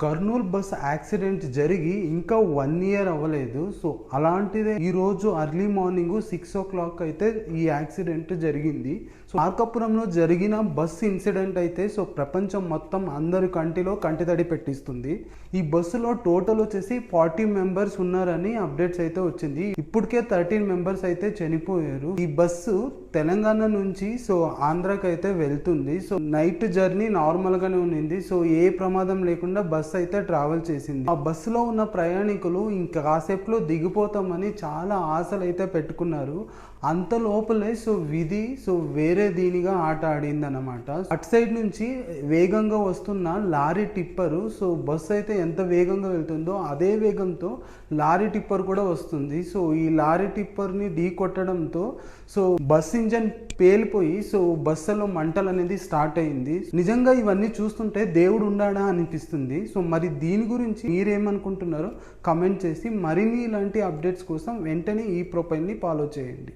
Kurnool bus accident జరిగి ఇంకా 1 year అవ్వలేదు. సో అలాంటిదే ఈరోజు ఎర్లీ మార్నింగ్ 6 అయితే ఈ యాక్సిడెంట్ జరిగింది. సో మార్కాపురంలో జరిగిన బస్ ఇన్సిడెంట్ అయితే సో ప్రపంచం మొత్తం అందరి కంటిలో కంటితడి పెట్టిస్తుంది. ఈ బస్సులో టోటల్ వచ్చేసి 40 మెంబర్స్ ఉన్నారని అప్డేట్స్ అయితే వచ్చింది. ఇప్పటికే 13 మెంబర్స్ అయితే చనిపోయారు. ఈ బస్సు తెలంగాణ నుంచి సో ఆంధ్రాకి అయితే వెళ్తుంది. సో నైట్ జర్నీ నార్మల్ గానే ఉంది. సో ఏ ప్రమాదం లేకుండా బస్ అయితే ట్రావెల్ చేసింది. ఆ బస్సులో ఉన్న ప్రయాణికులు ఇంకా కాసేపులో దిగిపోతామని చాలా ఆశలు అయితే పెట్టుకున్నారు. అంత లోపలే సో విధి సో వేరే దీనిగా ఆట ఆడింది అనమాట. అటు సైడ్ నుంచి వేగంగా వస్తున్న లారీ టిప్పరు సో బస్సు అయితే ఎంత వేగంగా వెళ్తుందో అదే వేగంతో లారీ టిప్పర్ కూడా వస్తుంది. సో ఈ లారీ టిప్పర్ని ఢీ కొట్టడంతో సో బస్ ఇంజన్ పేలిపోయి సో బస్సులో మంటలు అనేది స్టార్ట్ అయింది. నిజంగా ఇవన్నీ చూస్తుంటే దేవుడు ఉన్నాడా అనిపిస్తుంది. సో మరి దీని గురించి మీరేమనుకుంటున్నారో కమెంట్ చేసి మరిన్ని ఇలాంటి అప్డేట్స్ కోసం వెంటనే ఈ ప్రొఫైల్ని ఫాలో చేయండి.